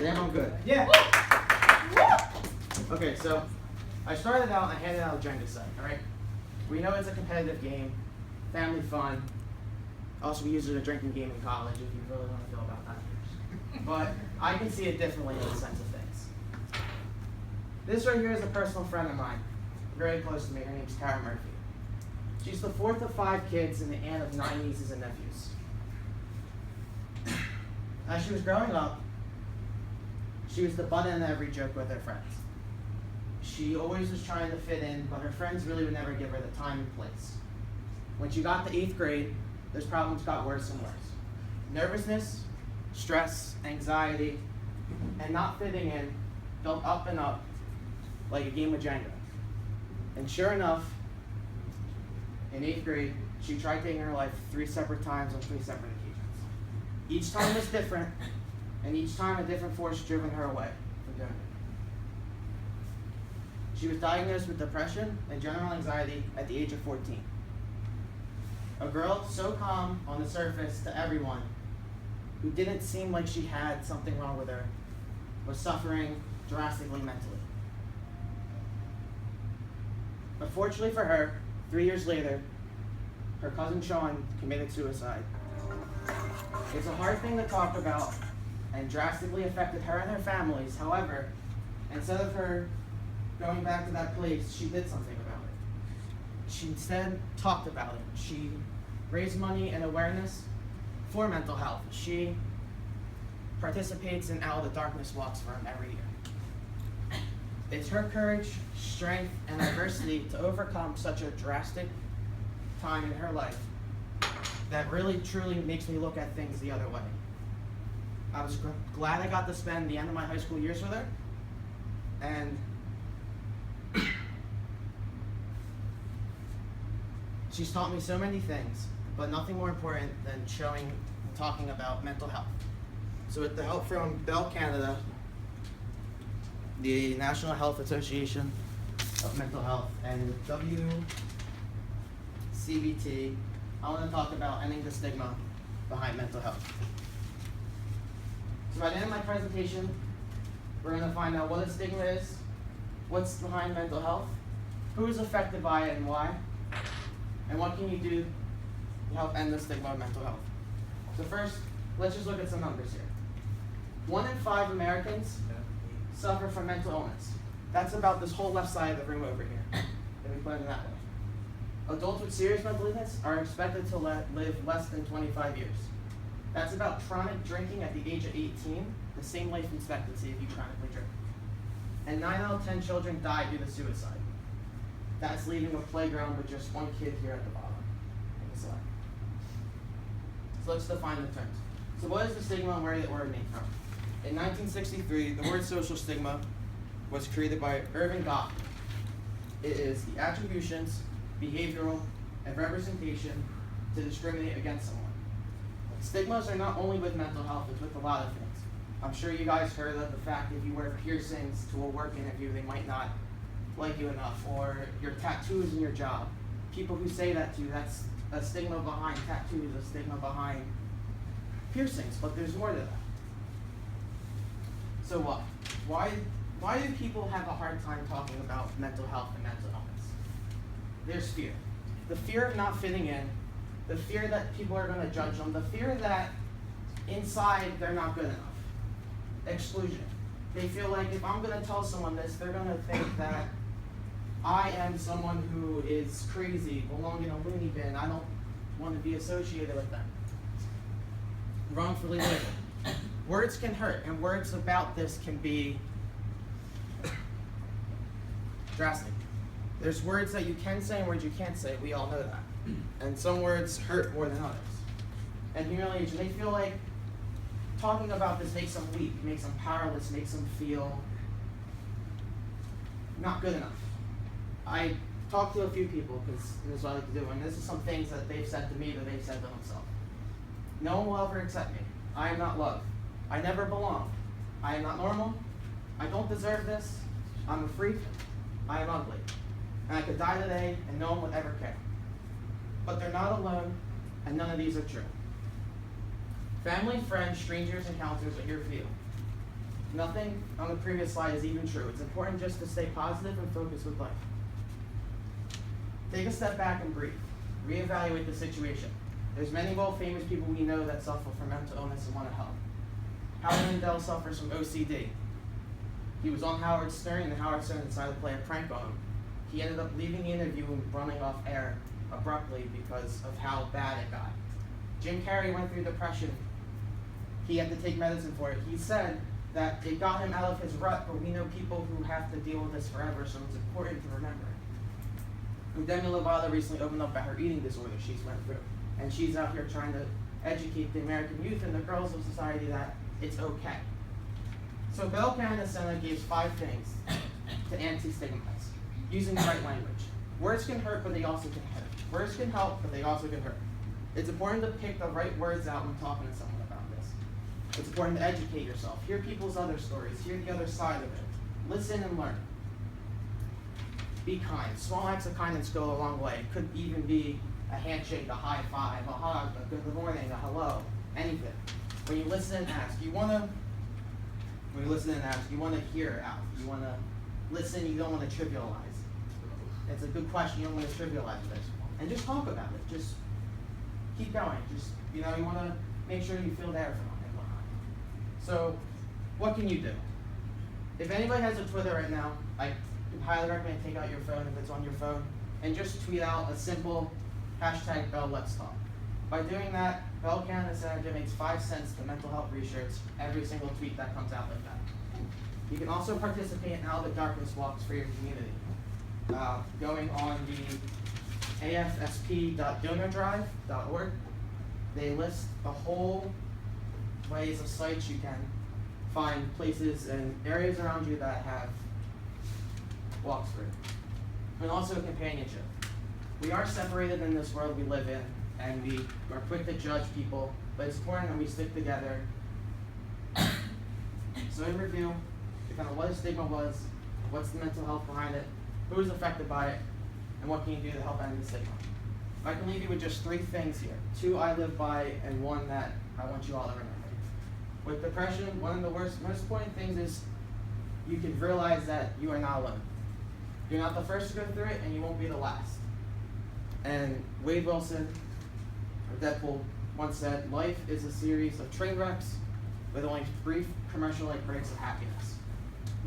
Damn, I'm good. Yeah. Okay, so I started out and I handed out a Jenga set, alright? We know it's a competitive game, family fun. Also, we use it as a drinking game in college if you really want to know about that. But I can see it differently in the sense of things. This right here is a personal friend of mine, very close to me. Her name's Kara Murphy. She's the fourth of 5 kids and the aunt of 9 nieces and nephews. As she was growing up, she was the butt end of every joke with her friends. She always was trying to fit in, but her friends really would never give her the time and place. When she got to 8th grade, those problems got worse and worse. Nervousness, stress, anxiety, and not fitting in built up and up like a game of Jenga. And sure enough, in 8th grade, she tried taking her life 3 separate times on 3 separate occasions. Each time was different, and each time a different force driven her away from doing it. She was diagnosed with depression and general anxiety at the age of 14. A girl so calm on the surface to everyone, who didn't seem like she had something wrong with her, was suffering drastically mentally. But fortunately for her, 3 years later, her cousin Sean committed suicide. It's a hard thing to talk about and drastically affected her and her families. However, instead of her going back to that place, she did something about it. She instead talked about it. She raised money and awareness for mental health. She participates in Out of the Darkness walks for him every year. It's her courage, strength, and adversity to overcome such a drastic time in her life that really truly makes me look at things the other way. I was glad I got to spend the end of my high school years with her, and she's taught me so many things, but nothing more important than showing and talking about mental health. So with the help from Bell Canada, the National Health Association of Mental Health, and WCBT, I want to talk about ending the stigma behind mental health. So by the end of my presentation, we're going to find out what a stigma is, what's behind mental health, who is affected by it and why, and what can you do to help end the stigma of mental health. So first, let's just look at some numbers here. 1 in 5 Americans suffer from mental illness. That's about this whole left side of the room over here, if we put it that way. Adults with serious mental illness are expected to live less than 25 years. That's about chronic drinking at the age of 18, the same life expectancy if you chronically drink. And 9 out of 10 children die due to suicide. That's leaving a playground with just 1 kid here at the bottom of the slide. So let's define the terms. So what is the stigma and where did it originate from? In 1963, the word social stigma was created by Irving Goff. It is the attributions, behavioral, and representation to discriminate against someone. Stigmas are not only with mental health, it's with a lot of things. I'm sure you guys heard of the fact if you wear piercings to a work interview, they might not like you enough, or your tattoos in your job. People who say that to you, that's a stigma behind tattoos, a stigma behind piercings, but there's more to that. So what? Why do people have a hard time talking about mental health and mental illness? There's fear. The fear of not fitting in, the fear that people are going to judge them, the fear that inside they're not good enough. Exclusion. They feel like if I'm going to tell someone this, they're going to think that I am someone who is crazy, belong in a loony bin. I don't want to be associated with them. Wrongfully labeled. Words can hurt, and words about this can be drastic. There's words that you can say and words you can't say. We all know that. And some words hurt more than others. And humiliation, they feel like talking about this makes them weak, makes them powerless, makes them feel not good enough. I talked to a few people, because this is what I like to do, and this is some things that they've said to me that they've said to themselves. No one will ever accept me. I am not loved. I never belong. I am not normal. I don't deserve this. I'm a freak. I am ugly. And I could die today and no one would ever care. But they're not alone, and none of these are true. Family, friends, strangers, and counselors are here for you. nothing on the previous slide is even true. It's important just to stay positive and focus with life. Take a step back and breathe. Reevaluate the situation. There's many famous people we know that suffer from mental illness and want to help. Howard Mandel suffers from OCD. He was on Howard Stern, and Howard Stern decided to play a prank on him. He ended up leaving the interview and running off air abruptly because of how bad it got. Jim Carrey went through depression. He had to take medicine for it. He said that it got him out of his rut, but we know people who have to deal with this forever, so it's important to remember it. And Demi Lovato recently opened up about her eating disorder she's went through. And she's out here trying to educate the American youth and the girls of society that it's okay. So Bell Canada Center gives 5 things to anti-stigmatize, using the right language. Words can hurt, but they also can hurt. Words can help, but they also can hurt. It's important to pick the right words out when talking to someone about this. It's important to educate yourself, hear people's other stories, hear the other side of it. Listen and learn. Be kind. Small acts of kindness go a long way. It could even be a handshake, a high five, a hug, a good morning, a hello, anything. When you listen and ask, you want to hear out. You want to listen, you don't want to trivialize. It's a good question, you don't want to trivialize this. And just talk about it. Just keep going. You want to make sure you feel there for them. So, what can you do? If anybody has a Twitter right now, I highly recommend take out your phone if it's on your phone, and just tweet out a simple hashtag Bell Let's Talk. By doing that, Bell Canada Center donates 5 cents to mental health research every single tweet that comes out like that. You can also participate in Out of the Darkness walks for your community. Going on the afsp.donordrive.org, they list a whole ways of sites you can find places and areas around you that have walks for it. And also companionship. We are separated in this world we live in, and we are quick to judge people, but it's important that we stick together. So in review, kind of what a stigma was, what's the mental health behind it, who is affected by it, and what can you do to help end the stigma. I can leave you with just 3 things here. 2 I live by, and 1 that I want you all to remember. With depression, one of the most important things is you can realize that you are not alone. You're not the first to go through it, and you won't be the last. And Wade Wilson, or Deadpool, once said, life is a series of train wrecks with only brief commercial-like breaks of happiness.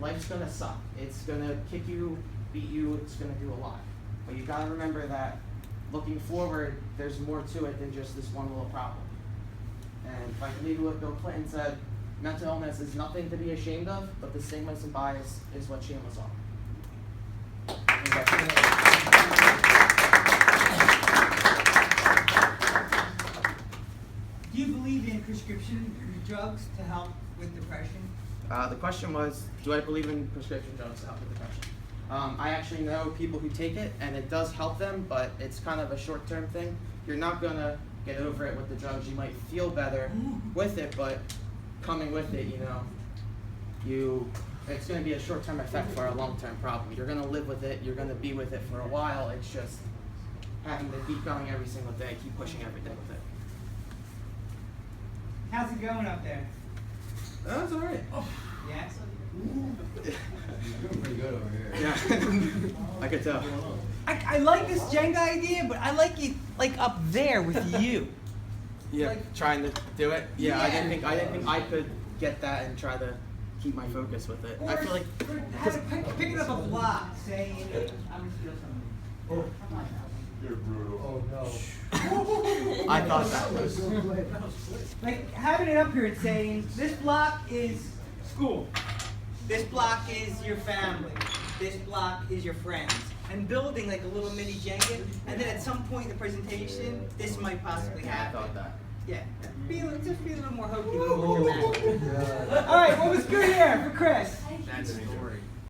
Life's gonna suck. It's gonna kick you, beat you, it's gonna do a lot. But you gotta remember that looking forward, there's more to it than just this one little problem. And if I can leave you what Bill Clinton said, mental illness is nothing to be ashamed of, but the stigmas and bias is what shame us all. Do you believe in prescription drugs to help with depression? The question was, do I believe in prescription drugs to help with depression? I actually know people who take it, and it does help them, but it's kind of a short-term thing. You're not going to get over it with the drugs. You might feel better with it, but coming with it, it's going to be a short-term effect for a long-term problem. You're going to live with it. You're going to be with it for a while. It's just having to keep going every single day, keep pushing every day with it. How's it going up there? That's all right. Oh, yeah. You're doing pretty good over here. Yeah, I could tell. I like this Jenga idea, but I like it like up there with you. Yeah, Like- trying to do it. Yeah, I Yeah. didn't think I could get that and try to keep my focus with it. I feel like picking up a block, saying I'm You're brutal. Oh no. I thought that was. like having it up here and saying this block is school, this block is your family, this block is your friends, and building like a little mini Jenga, and then at some point in the presentation, this might possibly I happen. thought that. Yeah, just be a little more hokey, a little more dramatic. All right, what was good here for Chris? That story.